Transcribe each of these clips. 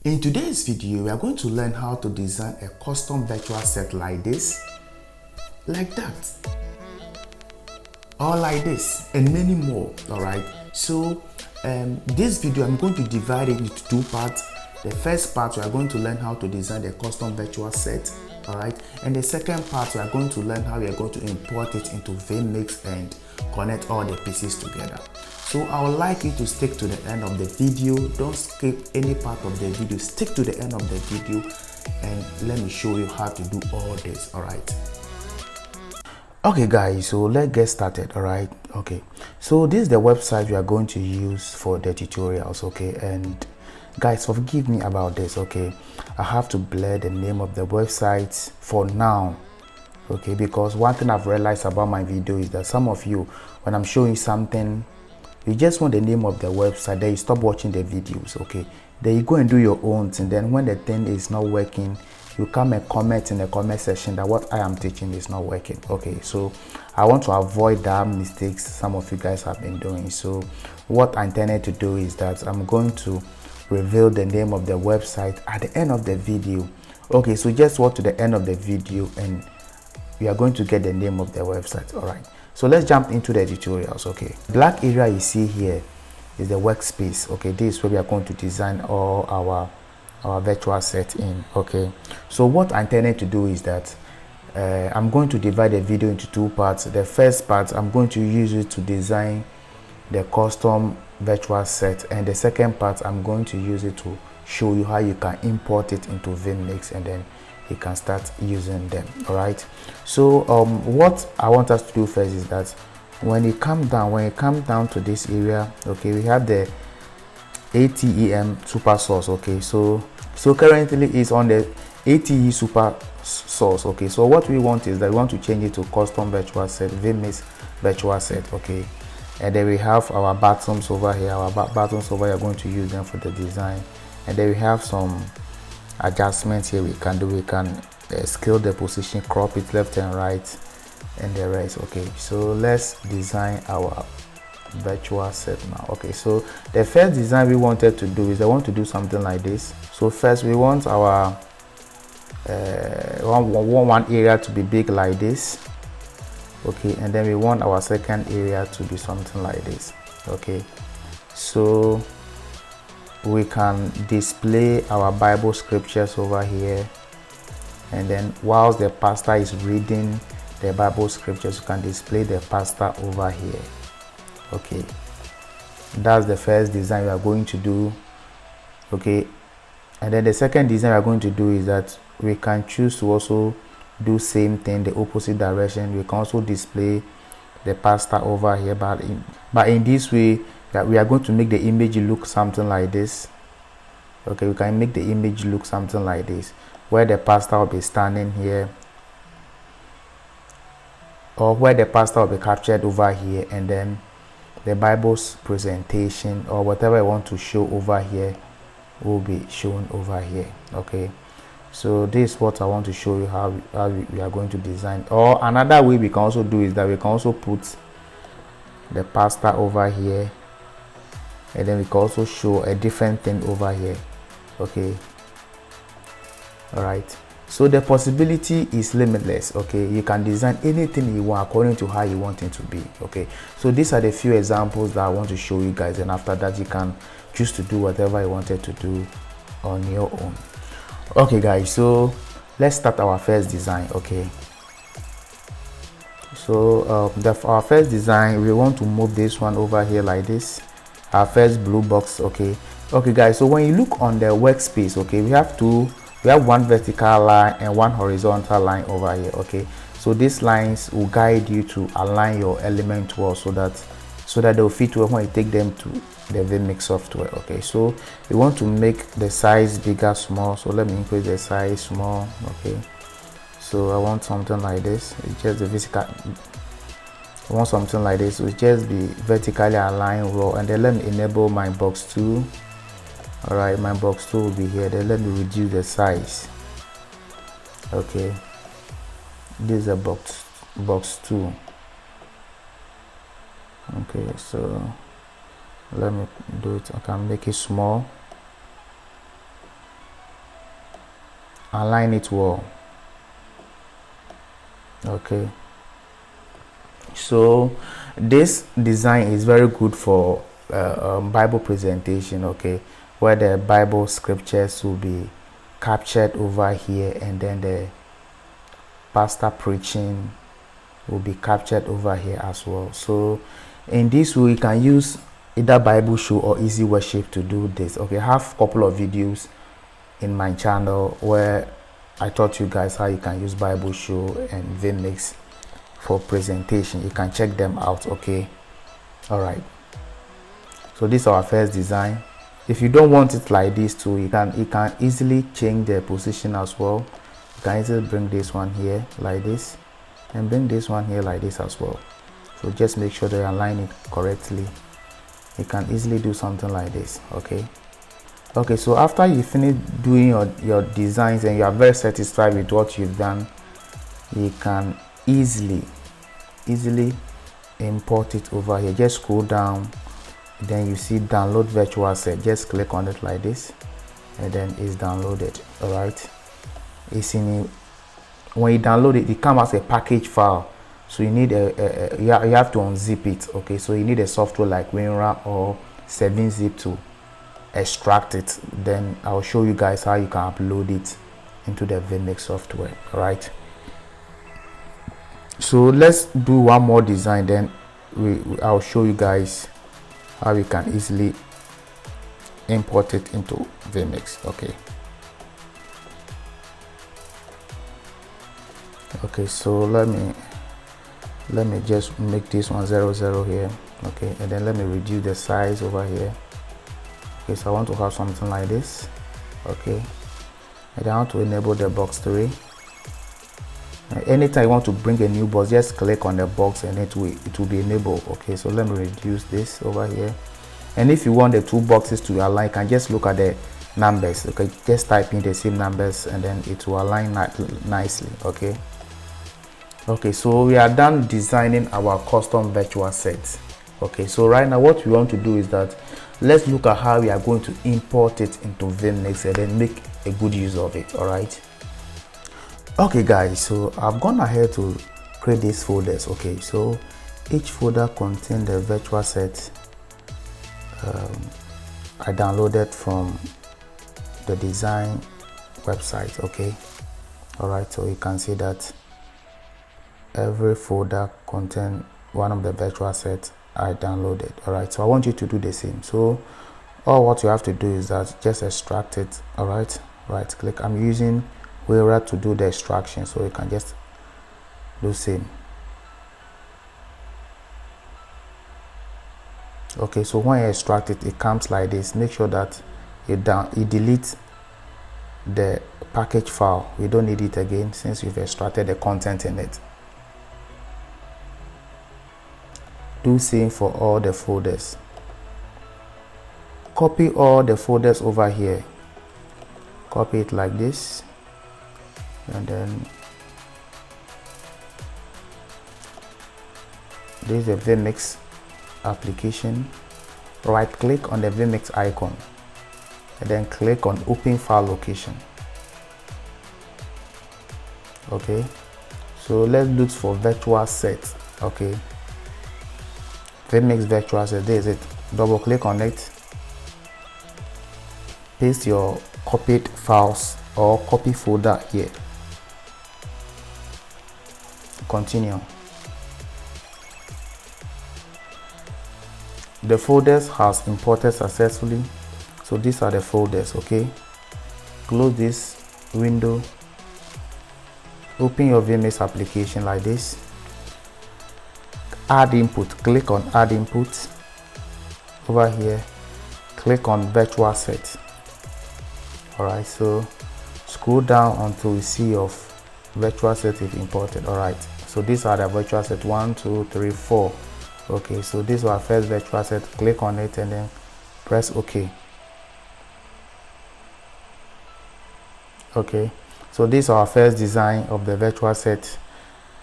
In today's video, we are going to learn how to design a custom virtual set like this, like that, or like this, and many more. Alright, so this video I'm going to divide it into two parts. The first part, we are going to learn how to design a custom virtual set, alright, and the second part, we are going to learn how we are going to import it into Vmix and connect all the pieces together. So I would like you to stick to the end of the video. Don't skip any part of the video. Stick to the end of the video and let me show you how to do all this. All right. Okay guys, so let's get started. All right. Okay, so this is the website we are going to use for the tutorials. Okay, and guys, forgive me about this. Okay, I have to blur the name of the website for now. Okay, because one thing I've realized about my video is that some of you, when I'm showing something, you just want the name of the website, then you stop watching the videos. Okay, then you go and do your own thing. Then when the thing is not working, you come and comment in the comment section that what I am teaching is not working. Okay, so I want to avoid that mistakes some of you guys have been doing. So what I intended to do is that I'm going to reveal the name of the website at the end of the video. Okay, so just watch to the end of the video and we are going to get the name of the website. All right, so let's jump into the tutorials. Okay, black area you see here is the workspace. Okay, this is where we are going to design all our virtual set in. Okay, so what I intended to do is that I'm going to divide the video into two parts. The first part, I'm going to use it to design the custom virtual set, and the second part, I'm going to use it to show you how you can import it into Vmix and then you can start using them. All right, so what I want us to do first is that when you come down to this area, okay, we have the ATEM super source. Okay, so currently it's on the ATE super source. Okay, so what we want is that we want to change it to custom virtual set, Vmix virtual set. Okay, and then we have our buttons over here. Our buttons over here are going to use them for the design, and then we have some adjustments here we can do. We can scale the position, crop it left and right, and the rest. Okay, so let's design our virtual set now. Okay, so the first design we wanted to do is I want to do something like this. So first we want our one area to be big like this. Okay, and then we want our second area to be something like this. Okay, so we can display our Bible scriptures over here, and then whilst the pastor is reading the Bible scriptures, you can display the pastor over here. Okay, that's the first design we are going to do. Okay, and then the second design we are going to do is that we can choose to also do same thing the opposite direction. We can also display the pastor over here, but in this way that we are going to make the image look something like this. Okay, we can make the image look something like this, where the pastor will be standing here, or where the pastor will be captured over here, and then the Bible's presentation or whatever I want to show over here will be shown over here. Okay, so this is what I want to show you how we are going to design. Or another way we can also do is that we can also put the pastor over here, and then we can also show a different thing over here. Okay, all right, so the possibility is limitless. Okay, you can design anything you want according to how you want it to be. Okay, so these are the few examples that I want to show you guys, and after that you can choose to do whatever you wanted to do on your own. Okay guys, so let's start our first design. Okay, so our first design, we want to move this one over here like this, our first blue box. Okay guys, so when you look on the workspace, okay, we have one vertical line and one horizontal line over here. Okay, so these lines will guide you to align your element well so that they'll fit well when you take them to the Vmix software. Okay, so we want to make the size bigger, small, so let me increase the size small. Okay, so I want something like this. It's just the physical. I want something like this. So just be vertically aligned well, and then let me enable my box 2. All right, my box 2 will be here. Then let me reduce the size. Okay, this is a box 2. Okay, so let me do it. I can make it small. align it well. Okay, so this design is very good for Bible presentation, okay, where the Bible scriptures will be captured over here, and then the pastor preaching will be captured over here as well. So in this way, you can use either Bible show or easy worship to do this. Okay, I have a couple of videos in my channel where I taught you guys how you can use Bible show and Vmix for presentation. You can check them out. Okay, all right, so this is our first design. If you don't want it like this too, you can easily change the position as well. You can easily bring this one here like this and bring this one here like this as well. So just make sure that you align it correctly. You can easily do something like this. Okay, so after you finish doing your designs and you are very satisfied with what you've done, you can easily import it over here. Just scroll down, then you see download virtual set. Just click on it like this, and then it's downloaded. All right, it's in. When you download it, it comes as a package file. So you need you have to unzip it. Okay, so you need a software like WinRAR or 7-zip to extract it. Then I'll show you guys how you can upload it into the Vmix software. All right, so let's do one more design, then I'll show you guys how you can easily import it into Vmix. Okay, so let me just make this one 00 here. Okay, and then let me reduce the size over here. Okay, so I want to have something like this. Okay, and I want to enable the box 3. Anytime you want to bring a new box, just click on the box and it will be enabled. Okay, so let me reduce this over here. And if you want the two boxes to align, you can just look at the numbers. Okay, just type in the same numbers and then it will align nicely. Okay, so we are done designing our custom virtual set. Okay, so right now what we want to do is that let's look at how we are going to import it into Vmix and then make a good use of it. All right. Okay guys, so I've gone ahead to create these folders. Okay, so each folder contains the virtual set I downloaded from the design website. Okay, all right, so you can see that every folder contains one of the virtual sets I downloaded. All right, so I want you to do the same. So all what you have to do is that just extract it. All right, right click. I'm using WinRAR to do the extraction, so you can just do same. Okay, so when you extract it, it comes like this. Make sure that you delete the package file. We don't need it again since you've extracted the content in it. Do same for all the folders. Copy all the folders over here. Copy it like this, and then this is the Vmix application. Right click on the Vmix icon and then click on open file location. Okay, so let's look for virtual set. Okay, Vmix virtual set, there is it. Double click on it, paste your copied files or copy folder here. Continue. The folders has imported successfully, so these are the folders. Okay, close this window, open your Vmix application like this, add input, click on add input. Over here click on virtual set. All right, so scroll down until you see your virtual set is imported. All right, so these are the virtual set 1 2 3 4. Okay, so this is our first virtual set. Click on it and then press OK. Okay, so this is our first design of the virtual set.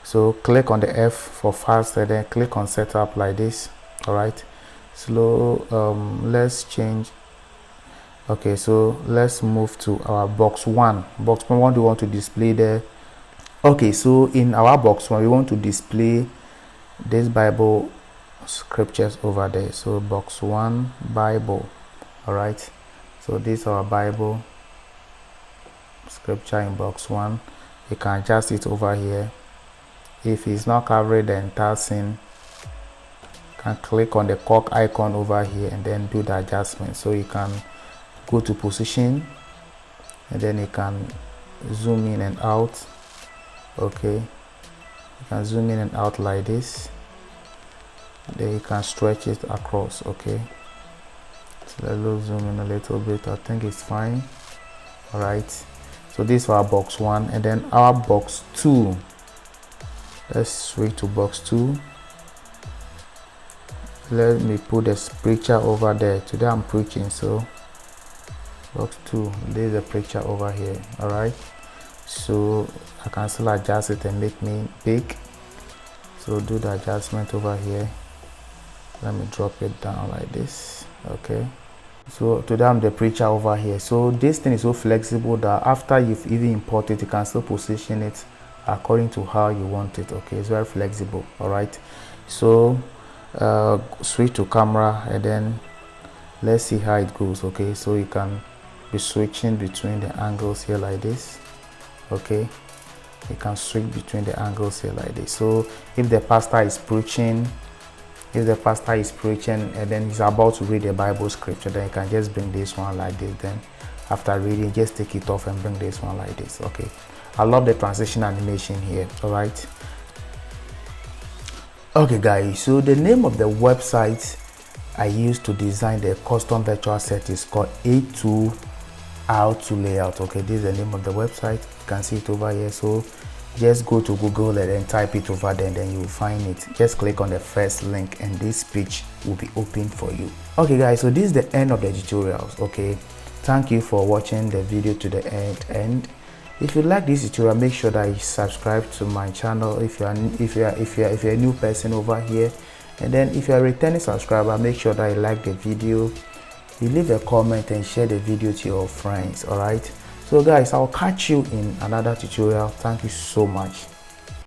So click on the F for fast and then click on setup like this. All right, so let's change Okay, so let's move to our box 1. Box 1, what do we want to display there? Okay, so in our box 1, we want to display this Bible scriptures over there. So box 1, Bible. All right, so this is our Bible scripture in box 1. You can adjust it over here. If it's not covering the entire scene, you can click on the cork icon over here and then do the adjustment. So you can go to position and then you can zoom in and out. Okay, you can zoom in and out like this, then you can stretch it across. Okay, so let's zoom in a little bit. I think it's fine. All right, so this is our box 1, and then our box 2, let's switch to box 2. Let me put the preacher over there. Today I'm preaching, so box 2, there's a preacher over here. All right, so I can still adjust it and make me big. So do the adjustment over here. Let me drop it down like this. Okay, so today I'm the preacher over here. So this thing is so flexible that after you've even imported it, you can still position it according to how you want it. Okay, it's very flexible. All right, so switch to camera and then let's see how it goes. Okay, so you can be switching between the angles here like this. Okay, you can switch between the angles here like this. So if the pastor is preaching and then he's about to read the Bible scripture, then you can just bring this one like this. Then after reading, just take it off and bring this one like this. Okay, I love the transition animation here. All right, okay guys, so the name of the website I used to design the custom virtual set is called A2 How to Layout. Okay, this is the name of the website. You can see it over here. So just go to Google and then type it over there, and then you will find it. Just click on the first link and this page will be open for you. Okay guys, so this is the end of the tutorials. Okay, thank you for watching the video to the end, and if you like this tutorial, make sure that you subscribe to my channel if you're a new person over here, and then if you're a returning subscriber, make sure that you like the video, you leave a comment and share the video to your friends. All right, so guys, I'll catch you in another tutorial. Thank you so much.